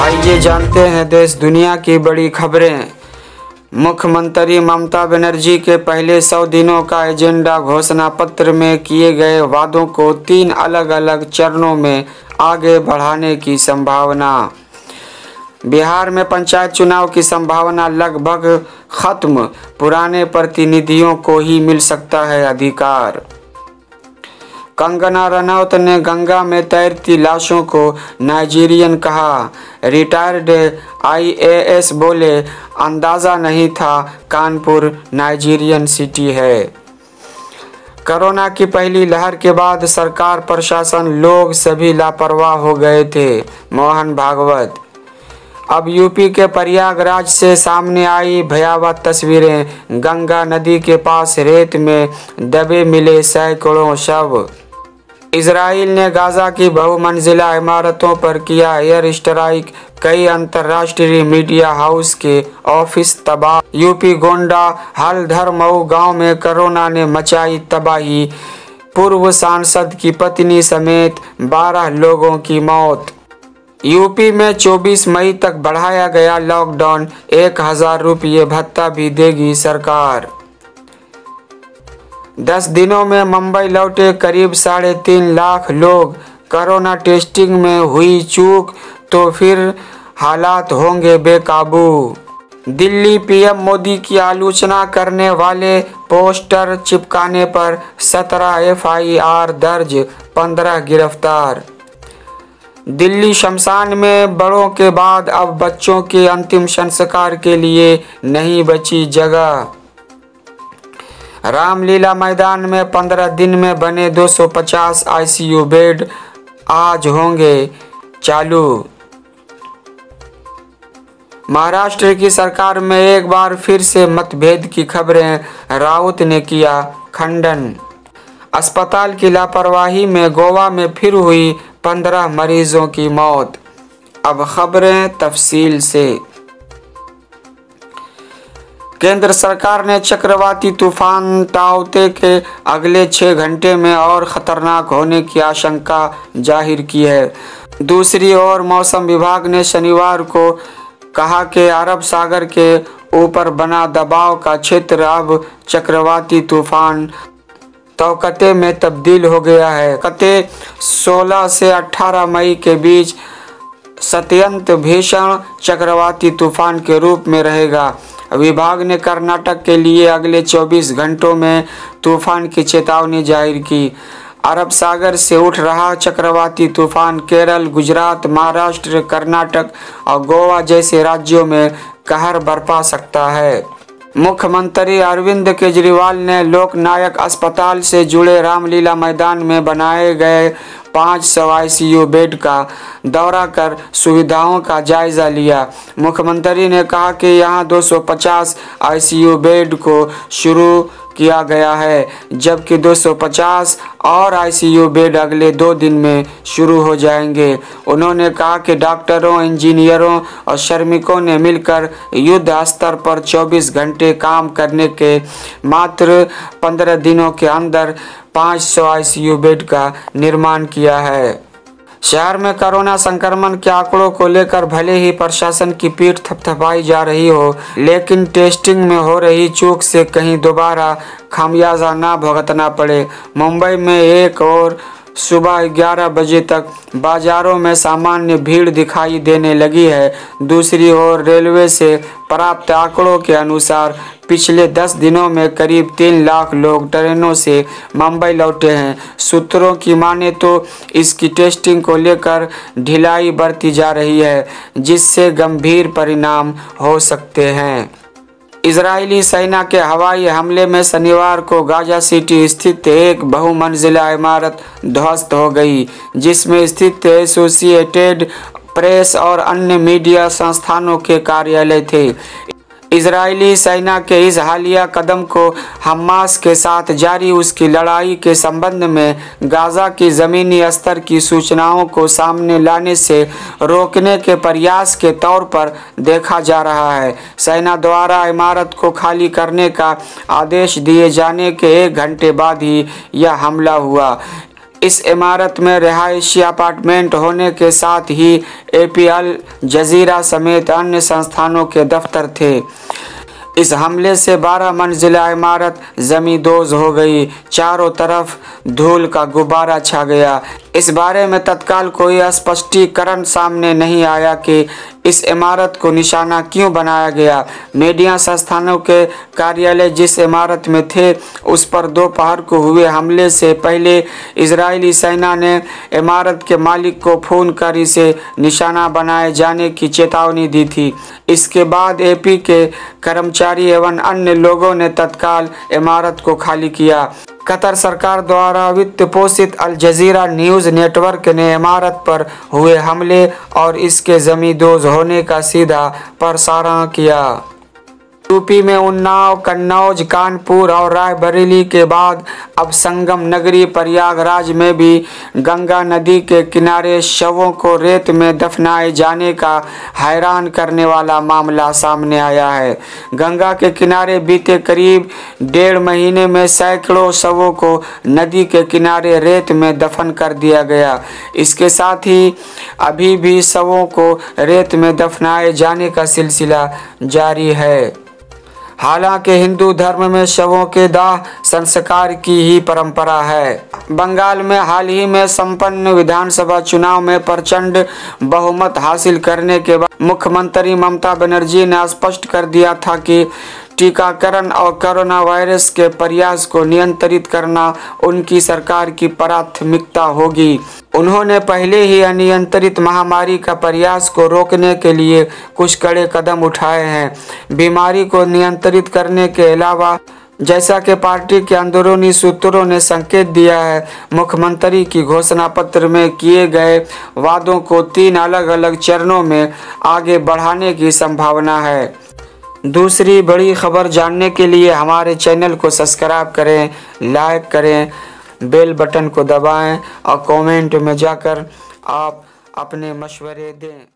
आइए जानते हैं देश दुनिया की बड़ी खबरें। मुख्यमंत्री ममता बनर्जी के पहले 100 दिनों का एजेंडा घोषणा पत्र में किए गए वादों को 3 अलग अलग चरणों में आगे बढ़ाने की संभावना। बिहार में पंचायत चुनाव की संभावना लगभग खत्म, पुराने प्रतिनिधियों को ही मिल सकता है अधिकार। कंगना रनौत ने गंगा में तैरती लाशों को नाइजीरियन कहा। रिटायर्ड आईएएस बोले, अंदाज़ा नहीं था कानपुर नाइजीरियन सिटी है। कोरोना की पहली लहर के बाद सरकार, प्रशासन, लोग सभी लापरवाह हो गए थे। मोहन भागवत। अब यूपी के प्रयागराज से सामने आई भयावह तस्वीरें। गंगा नदी के पास रेत में दबे मिले सैकड़ों शव। इजराइल ने गाजा की बहुमंजिला इमारतों पर किया एयर स्ट्राइक। कई अंतर्राष्ट्रीय मीडिया हाउस के ऑफिस तबाह। यूपी गोंडा हलधर मऊ गांव में कोरोना ने मचाई तबाही। पूर्व सांसद की पत्नी समेत 12 लोगों की मौत। यूपी में 24 मई तक बढ़ाया गया लॉकडाउन। 1000 रुपये भत्ता भी देगी सरकार। 10 दिनों में मुंबई लौटे करीब 3.5 लाख लोग। कोरोना टेस्टिंग में हुई चूक तो फिर हालात होंगे बेकाबू। दिल्ली पीएम मोदी की आलोचना करने वाले पोस्टर चिपकाने पर 17 एफआईआर दर्ज, 15 गिरफ्तार। दिल्ली शमशान में बड़ों के बाद अब बच्चों के अंतिम संस्कार के लिए नहीं बची जगह। रामलीला मैदान में 15 दिन में बने 250 आईसीयू बेड आज होंगे चालू। महाराष्ट्र की सरकार में एक बार फिर से मतभेद की खबरें, राउत ने किया खंडन। अस्पताल की लापरवाही में गोवा में फिर हुई 15 मरीजों की मौत। अब खबरें तफसील से। केंद्र सरकार ने चक्रवाती तूफान ताउते के अगले 6 घंटे में और खतरनाक होने की आशंका जाहिर की है। दूसरी ओर मौसम विभाग ने शनिवार को कहा कि अरब सागर के ऊपर बना दबाव का क्षेत्र अब चक्रवाती तूफान तौकते में तब्दील हो गया है। कते 16 से 18 मई के बीच अत्यंत भीषण चक्रवाती तूफान के रूप में रहेगा। विभाग ने कर्नाटक के लिए अगले 24 घंटों में तूफान की चेतावनी जाहिर की। अरब सागर से उठ रहा चक्रवाती तूफान केरल, गुजरात, महाराष्ट्र, कर्नाटक और गोवा जैसे राज्यों में कहर बरपा सकता है। मुख्यमंत्री अरविंद केजरीवाल ने लोकनायक अस्पताल से जुड़े रामलीला मैदान में बनाए गए 500 आईसीयू बेड का दौरा कर सुविधाओं का जायजा लिया। मुख्यमंत्री ने कहा कि यहां 250 आईसीयू बेड को शुरू किया गया है, जबकि 250 और आईसीयू बेड अगले 2 दिन में शुरू हो जाएंगे। उन्होंने कहा कि डॉक्टरों, इंजीनियरों और श्रमिकों ने मिलकर युद्ध स्तर पर 24 घंटे काम करने के मात्र 15 दिनों के अंदर 500 आईसीयू बेड का निर्माण किया है। शहर में कोरोना संक्रमण के आंकड़ों को लेकर भले ही प्रशासन की पीठ थपथपाई जा रही हो, लेकिन टेस्टिंग में हो रही चूक से कहीं दोबारा खामियाजा ना भुगतना पड़े। मुंबई में एक और सुबह 11 बजे तक बाजारों में सामान्य भीड़ दिखाई देने लगी है। दूसरी ओर रेलवे से प्राप्त आंकड़ों के अनुसार पिछले 10 दिनों में करीब 3 लाख लोग ट्रेनों से मुंबई लौटे हैं। सूत्रों की माने तो इसकी टेस्टिंग को लेकर ढिलाई बरती जा रही है, जिससे गंभीर परिणाम हो सकते हैं। इजरायली सेना के हवाई हमले में शनिवार को गाजा सिटी स्थित एक बहुमंजिला इमारत ध्वस्त हो गई, जिसमें स्थित एसोसिएटेड प्रेस और अन्य मीडिया संस्थानों के कार्यालय थे। इजरायली सेना के इस हालिया कदम को हमास के साथ जारी उसकी लड़ाई के संबंध में गाजा की ज़मीनी स्तर की सूचनाओं को सामने लाने से रोकने के प्रयास के तौर पर देखा जा रहा है। सेना द्वारा इमारत को खाली करने का आदेश दिए जाने के 1 घंटे बाद ही यह हमला हुआ। इस इमारत में रिहायशी अपार्टमेंट होने के साथ ही AP अल जजीरा समेत अन्य संस्थानों के दफ्तर थे। इस हमले से 12 मंजिला इमारत जमींदोज हो गई। चारों तरफ धूल का गुब्बारा छा गया। इस बारे में तत्काल कोई स्पष्टीकरण सामने नहीं आया कि इस इमारत को निशाना क्यों बनाया गया। मीडिया संस्थानों के कार्यालय जिस इमारत में थे उस पर दोपहर को हुए हमले से पहले इजरायली सेना ने इमारत के मालिक को फोन कर इसे निशाना बनाए जाने की चेतावनी दी थी। इसके बाद AP के कर्मचारी एवं अन्य लोगों ने तत्काल इमारत को खाली किया। कतर सरकार द्वारा वित्त पोषित अल जजीरा न्यूज़ नेटवर्क ने इमारत पर हुए हमले और इसके जमींदोज होने का सीधा प्रसारण किया। यूपी में उन्नाव, कन्नौज, कानपुर और रायबरेली के बाद अब संगम नगरी प्रयागराज में भी गंगा नदी के किनारे शवों को रेत में दफनाए जाने का हैरान करने वाला मामला सामने आया है। गंगा के किनारे बीते करीब 1.5 महीने में सैकड़ों शवों को नदी के किनारे रेत में दफन कर दिया गया। इसके साथ ही अभी भी शवों को रेत में दफनाए जाने का सिलसिला जारी है। हालांकि हिंदू धर्म में शवों के दाह संस्कार की ही परंपरा है। बंगाल में हाल ही में संपन्न विधानसभा चुनाव में प्रचंड बहुमत हासिल करने के बाद मुख्यमंत्री ममता बनर्जी ने स्पष्ट कर दिया था कि टीकाकरण और कोरोना वायरस के प्रयास को नियंत्रित करना उनकी सरकार की प्राथमिकता होगी। उन्होंने पहले ही अनियंत्रित महामारी का प्रयास को रोकने के लिए कुछ कड़े कदम उठाए हैं। बीमारी को नियंत्रित करने के अलावा जैसा कि पार्टी के अंदरूनी सूत्रों ने संकेत दिया है, मुख्यमंत्री की घोषणा पत्र में किए गए वादों को 3 अलग अलग चरणों में आगे बढ़ाने की संभावना है। दूसरी बड़ी खबर जानने के लिए हमारे चैनल को सब्सक्राइब करें, लाइक करें, बेल बटन को दबाएं और कमेंट में जाकर आप अपने मशवरे दें।